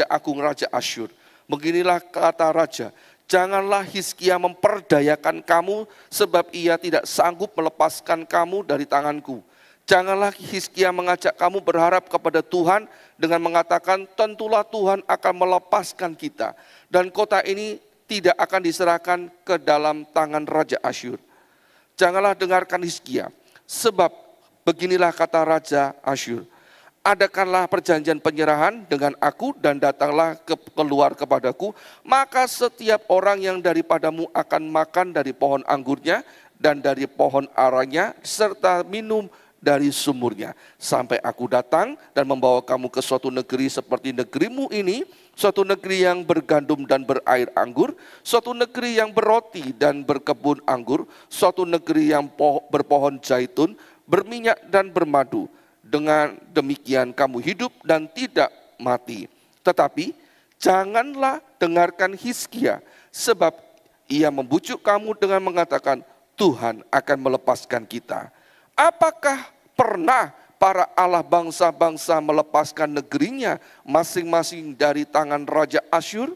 Agung Raja Asyur. Beginilah kata Raja, janganlah Hizkia memperdayakan kamu sebab ia tidak sanggup melepaskan kamu dari tanganku. Janganlah Hizkia mengajak kamu berharap kepada Tuhan dengan mengatakan tentulah Tuhan akan melepaskan kita. Dan kota ini tidak akan diserahkan ke dalam tangan Raja Asyur. Janganlah dengarkan Hizkia, sebab beginilah kata Raja Asyur. Adakanlah perjanjian penyerahan dengan aku dan datanglah keluar kepadaku, maka setiap orang yang daripadamu akan makan dari pohon anggurnya dan dari pohon aranya serta minum dari sumurnya. Sampai aku datang dan membawa kamu ke suatu negeri seperti negerimu ini, suatu negeri yang bergandum dan berair anggur, suatu negeri yang berroti dan berkebun anggur, suatu negeri yang berpohon zaitun, berminyak dan bermadu. Dengan demikian kamu hidup dan tidak mati. Tetapi janganlah dengarkan Hizkia, sebab ia membujuk kamu dengan mengatakan Tuhan akan melepaskan kita. Apakah pernah para Allah bangsa-bangsa melepaskan negerinya masing-masing dari tangan Raja Asyur?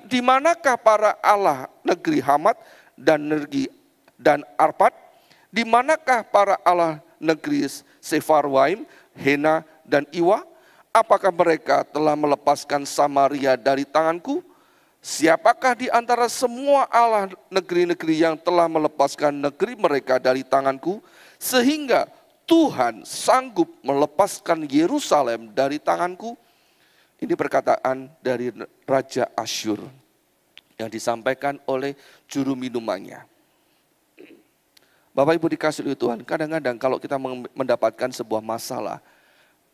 Di manakah para Allah negeri Hamat dan negeri dan Arpad? Di manakah para Allah negeri Sefarwaim, Hena dan Iwa? Apakah mereka telah melepaskan Samaria dari tanganku? Siapakah di antara semua Allah negeri-negeri yang telah melepaskan negeri mereka dari tanganku, sehingga Tuhan sanggup melepaskan Yerusalem dari tanganku? Ini perkataan dari Raja Asyur yang disampaikan oleh juru minumannya. Bapak Ibu dikasih oleh Tuhan, kadang-kadang kalau kita mendapatkan sebuah masalah,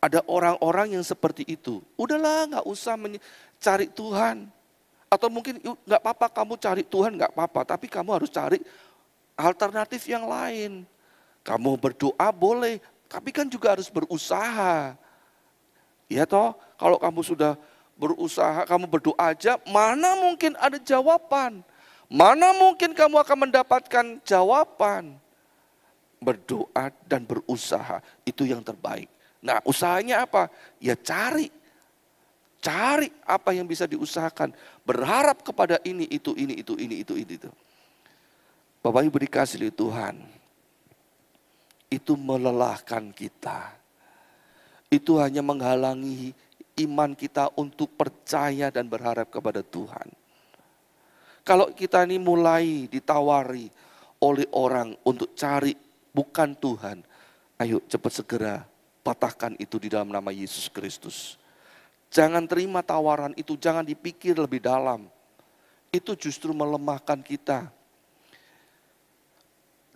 ada orang-orang yang seperti itu. Udahlah, nggak usah cari Tuhan. Atau mungkin nggak apa-apa kamu cari Tuhan, nggak apa-apa. Tapi kamu harus cari alternatif yang lain. Kamu berdoa boleh, tapi kan juga harus berusaha. Ya toh, kalau kamu sudah berusaha, kamu berdoa aja, mana mungkin ada jawaban. Mana mungkin kamu akan mendapatkan jawaban. Berdoa dan berusaha, itu yang terbaik. Nah usahanya apa? Ya cari apa yang bisa diusahakan. Berharap kepada ini, itu. Bapak Ibu dikasih oleh Tuhan, itu melelahkan kita. Itu hanya menghalangi iman kita untuk percaya dan berharap kepada Tuhan. Kalau kita ini mulai ditawari oleh orang untuk cari bukan Tuhan, ayo cepat segera patahkan itu di dalam nama Yesus Kristus. Jangan terima tawaran itu, jangan dipikir lebih dalam. Itu justru melemahkan kita.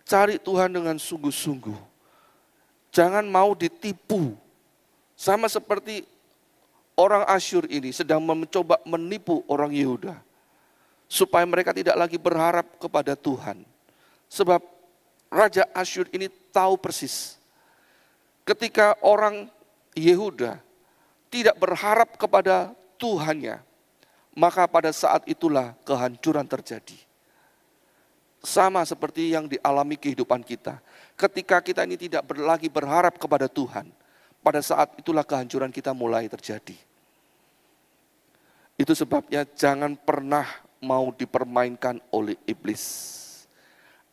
Cari Tuhan dengan sungguh-sungguh. Jangan mau ditipu. Sama seperti orang Asyur ini sedang mencoba menipu orang Yehuda. Supaya mereka tidak lagi berharap kepada Tuhan. Sebab Raja Asyur ini tahu persis. Ketika orang Yehuda tidak berharap kepada Tuhannya, maka pada saat itulah kehancuran terjadi. Sama seperti yang dialami kehidupan kita. Ketika kita ini tidak lagi berharap kepada Tuhan, pada saat itulah kehancuran kita mulai terjadi. Itu sebabnya jangan pernah mau dipermainkan oleh iblis.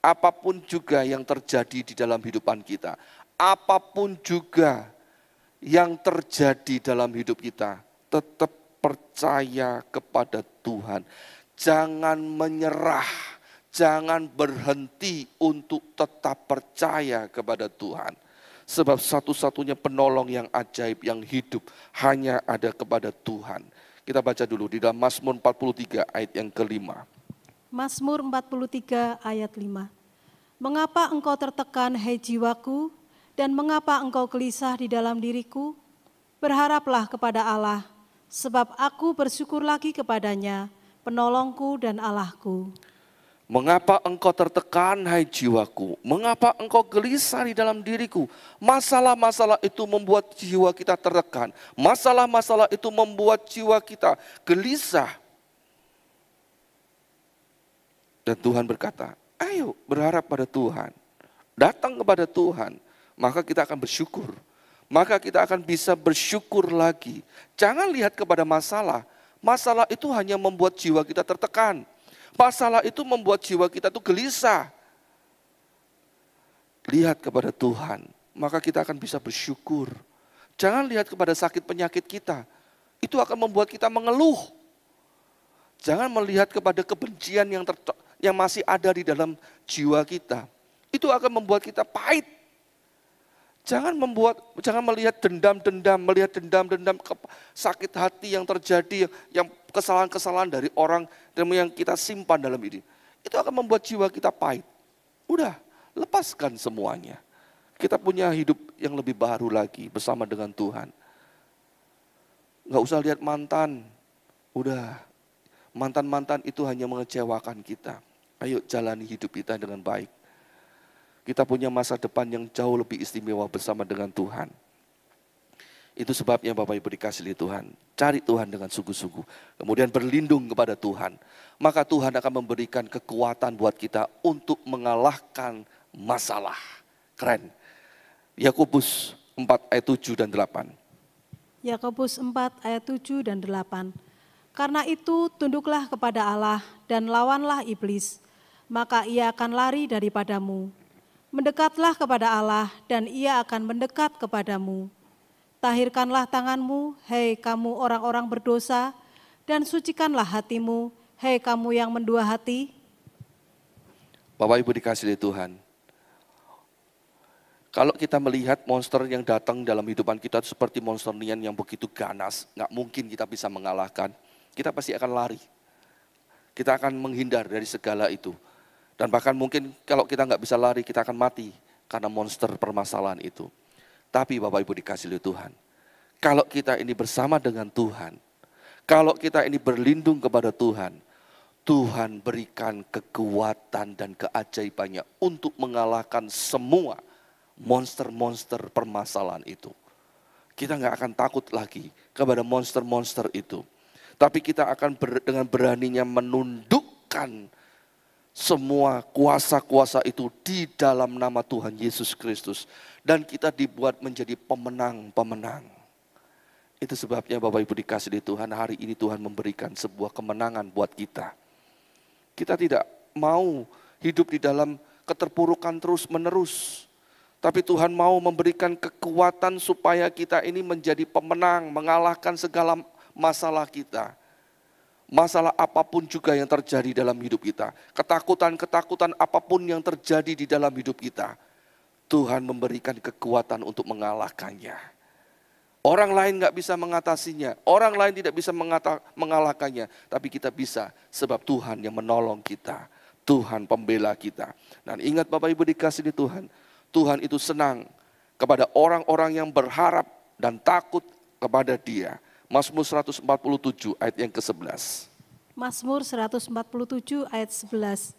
Apapun juga yang terjadi di dalam kehidupan kita, apapun juga yang terjadi dalam hidup kita, tetap percaya kepada Tuhan. Jangan menyerah. Jangan berhenti untuk tetap percaya kepada Tuhan. Sebab satu-satunya penolong yang ajaib, yang hidup, hanya ada kepada Tuhan. Kita baca dulu di dalam Mazmur 43 ayat yang kelima. Mazmur 43 ayat 5. Mengapa engkau tertekan, hai jiwaku, dan mengapa engkau gelisah di dalam diriku? Berharaplah kepada Allah, sebab aku bersyukur lagi kepadanya, penolongku dan Allahku. Mengapa engkau tertekan, hai jiwaku? Mengapa engkau gelisah di dalam diriku? Masalah-masalah itu membuat jiwa kita tertekan. Masalah-masalah itu membuat jiwa kita gelisah. Dan Tuhan berkata, ayo berharap pada Tuhan. Datang kepada Tuhan, maka kita akan bersyukur. Maka kita akan bisa bersyukur lagi. Jangan lihat kepada masalah. Masalah itu hanya membuat jiwa kita tertekan. Masalah itu membuat jiwa kita tuh gelisah. Lihat kepada Tuhan, maka kita akan bisa bersyukur. Jangan lihat kepada sakit penyakit kita. Itu akan membuat kita mengeluh. Jangan melihat kepada kebencian yang masih ada di dalam jiwa kita. Itu akan membuat kita pahit. Jangan melihat dendam-dendam, sakit hati yang terjadi, yang kesalahan-kesalahan dari orang yang kita simpan dalam ini. Itu akan membuat jiwa kita pahit. Udah, lepaskan semuanya. Kita punya hidup yang lebih baru lagi bersama dengan Tuhan. Nggak usah lihat mantan. Udah, mantan-mantan itu hanya mengecewakan kita. Ayo jalani hidup kita dengan baik. Kita punya masa depan yang jauh lebih istimewa bersama dengan Tuhan. Itu sebabnya Bapak Ibu dikasihi Tuhan, cari Tuhan dengan sungguh-sungguh. Kemudian berlindung kepada Tuhan. Maka Tuhan akan memberikan kekuatan buat kita untuk mengalahkan masalah. Keren. Yakobus 4 ayat 7 dan 8. Yakobus 4 ayat 7 dan 8. Karena itu tunduklah kepada Allah dan lawanlah iblis, maka ia akan lari daripadamu. Mendekatlah kepada Allah dan ia akan mendekat kepadamu. Tahirkanlah tanganmu, hei kamu orang-orang berdosa, dan sucikanlah hatimu, hei kamu yang mendua hati. Bapak Ibu dikasihi Tuhan, kalau kita melihat monster yang datang dalam kehidupan kita seperti monster nian yang begitu ganas, nggak mungkin kita bisa mengalahkan, kita pasti akan lari. Kita akan menghindar dari segala itu. Dan bahkan mungkin kalau kita nggak bisa lari, kita akan mati karena monster permasalahan itu. Tapi Bapak Ibu dikasihi Tuhan, kalau kita ini bersama dengan Tuhan, kalau kita ini berlindung kepada Tuhan, Tuhan berikan kekuatan dan keajaibannya untuk mengalahkan semua monster-monster permasalahan itu. Kita nggak akan takut lagi kepada monster-monster itu. Tapi kita akan dengan beraninya menundukkan semua kuasa-kuasa itu di dalam nama Tuhan Yesus Kristus. Dan kita dibuat menjadi pemenang-pemenang. Itu sebabnya Bapak Ibu dikasihi Tuhan, hari ini Tuhan memberikan sebuah kemenangan buat kita. Kita tidak mau hidup di dalam keterpurukan terus menerus. Tapi Tuhan mau memberikan kekuatan supaya kita ini menjadi pemenang, mengalahkan segala masalah kita. Masalah apapun juga yang terjadi dalam hidup kita. Ketakutan-ketakutan apapun yang terjadi di dalam hidup kita. Tuhan memberikan kekuatan untuk mengalahkannya. Orang lain nggak bisa mengatasinya, orang lain tidak bisa mengalahkannya, tapi kita bisa sebab Tuhan yang menolong kita, Tuhan pembela kita. Dan ingat Bapak Ibu dikasihi Tuhan, Tuhan itu senang kepada orang-orang yang berharap dan takut kepada Dia. Mazmur 147 ayat yang ke-11. Mazmur 147 ayat 11.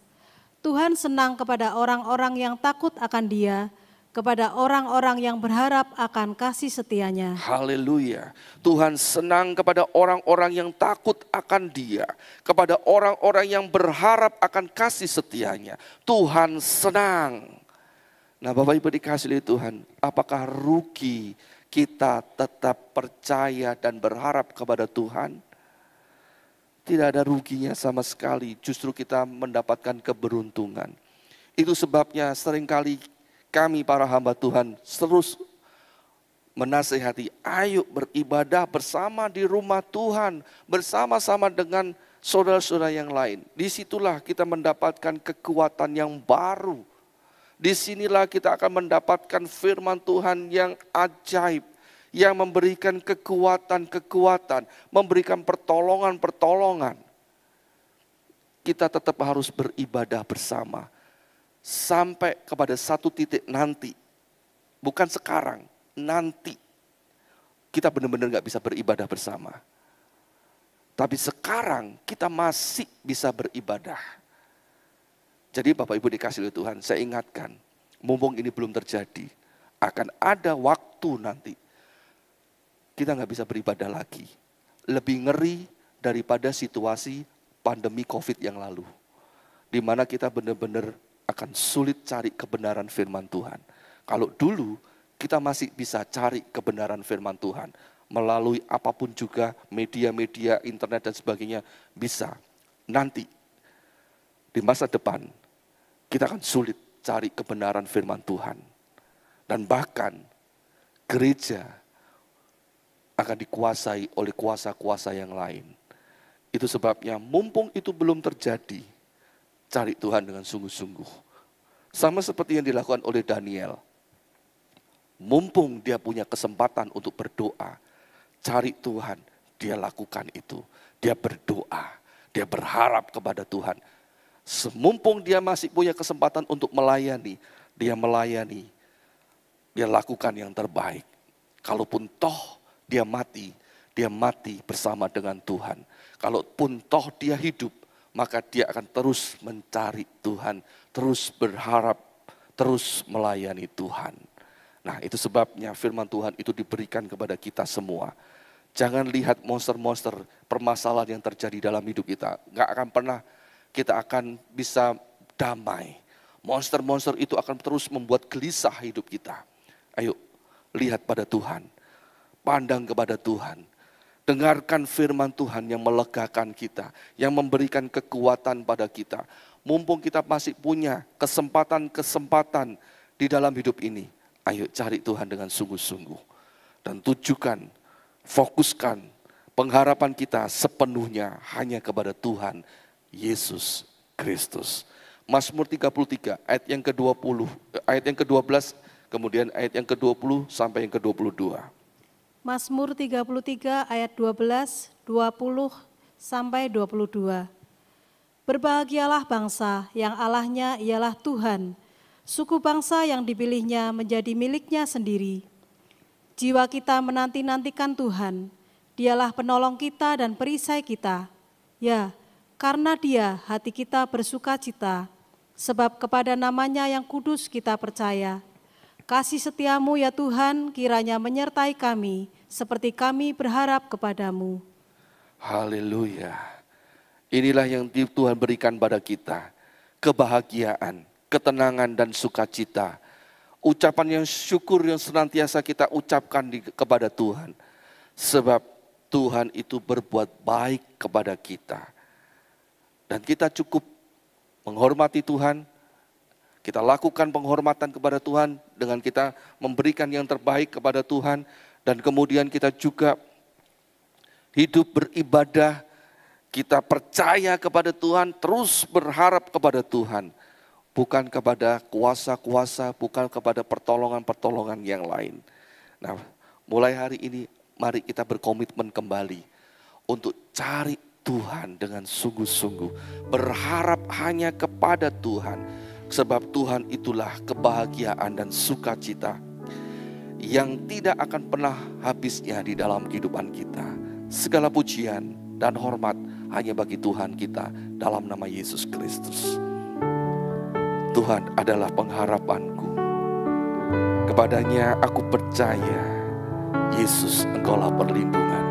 Tuhan senang kepada orang-orang yang takut akan Dia, kepada orang-orang yang berharap akan kasih setianya. Haleluya. Tuhan senang kepada orang-orang yang takut akan Dia, kepada orang-orang yang berharap akan kasih setianya. Tuhan senang. Nah Bapak Ibu dikasihi Tuhan, apakah rugi kita tetap percaya dan berharap kepada Tuhan? Tidak ada ruginya sama sekali, justru kita mendapatkan keberuntungan. Itu sebabnya seringkali kami para hamba Tuhan terus menasihati, ayo beribadah bersama di rumah Tuhan, bersama-sama dengan saudara-saudara yang lain. Disitulah kita mendapatkan kekuatan yang baru. Disinilah kita akan mendapatkan firman Tuhan yang ajaib, yang memberikan kekuatan-kekuatan, memberikan pertolongan-pertolongan. Kita tetap harus beribadah bersama. Sampai kepada satu titik nanti, bukan sekarang, nanti kita benar-benar gak bisa beribadah bersama. Tapi sekarang kita masih bisa beribadah. Jadi Bapak Ibu dikasihi oleh Tuhan, saya ingatkan, mumpung ini belum terjadi, akan ada waktu nanti kita gak bisa beribadah lagi. Lebih ngeri daripada situasi pandemi COVID yang lalu, di mana kita benar-benar akan sulit cari kebenaran firman Tuhan. Kalau dulu kita masih bisa cari kebenaran firman Tuhan melalui apapun juga, media-media, internet dan sebagainya, bisa. Nanti di masa depan kita akan sulit cari kebenaran firman Tuhan. Dan bahkan gereja akan dikuasai oleh kuasa-kuasa yang lain. Itu sebabnya mumpung itu belum terjadi, cari Tuhan dengan sungguh-sungguh. Sama seperti yang dilakukan oleh Daniel. Mumpung dia punya kesempatan untuk berdoa, cari Tuhan, dia lakukan itu. Dia berdoa, dia berharap kepada Tuhan. Semumpung dia masih punya kesempatan untuk melayani, dia melayani. Dia lakukan yang terbaik. Kalaupun toh dia mati bersama dengan Tuhan. Kalaupun toh dia hidup, maka dia akan terus mencari Tuhan, terus berharap, terus melayani Tuhan. Nah itu sebabnya firman Tuhan itu diberikan kepada kita semua. Jangan lihat monster-monster permasalahan yang terjadi dalam hidup kita. Gak akan pernah kita akan bisa damai. Monster-monster itu akan terus membuat gelisah hidup kita. Ayo lihat pada Tuhan, pandang kepada Tuhan. Dengarkan firman Tuhan yang melegakan kita, yang memberikan kekuatan pada kita. Mumpung kita masih punya kesempatan-kesempatan di dalam hidup ini, ayo cari Tuhan dengan sungguh-sungguh. Dan tujukan, fokuskan pengharapan kita sepenuhnya hanya kepada Tuhan Yesus Kristus. Mazmur 33 ayat yang ke-20, ayat yang ke-12, kemudian ayat yang ke-20 sampai yang ke-22. Mazmur 33 ayat 12, 20 sampai 22. Berbahagialah bangsa yang Allahnya ialah Tuhan, suku bangsa yang dipilihnya menjadi miliknya sendiri. Jiwa kita menanti-nantikan Tuhan, Dialah penolong kita dan perisai kita. Ya, karena Dia hati kita bersukacita, sebab kepada nama-Nya yang kudus kita percaya. Kasih setiamu ya Tuhan kiranya menyertai kami, seperti kami berharap kepadamu. Haleluya. Inilah yang Tuhan berikan pada kita. Kebahagiaan, ketenangan dan sukacita. Ucapan yang syukur yang senantiasa kita ucapkan kepada Tuhan. Sebab Tuhan itu berbuat baik kepada kita. Dan kita cukup menghormati Tuhan, Kita lakukan penghormatan kepada Tuhan dengan kita memberikan yang terbaik kepada Tuhan. Dan kemudian kita juga hidup beribadah, kita percaya kepada Tuhan, terus berharap kepada Tuhan. Bukan kepada kuasa-kuasa, bukan kepada pertolongan-pertolongan yang lain. Nah, mulai hari ini mari kita berkomitmen kembali untuk cari Tuhan dengan sungguh-sungguh. Berharap hanya kepada Tuhan. Sebab Tuhan itulah kebahagiaan dan sukacita yang tidak akan pernah habisnya di dalam kehidupan kita. Segala pujian dan hormat hanya bagi Tuhan kita dalam nama Yesus Kristus. Tuhan adalah pengharapanku. Kepadanya aku percaya. Yesus, Engkaulah perlindungan.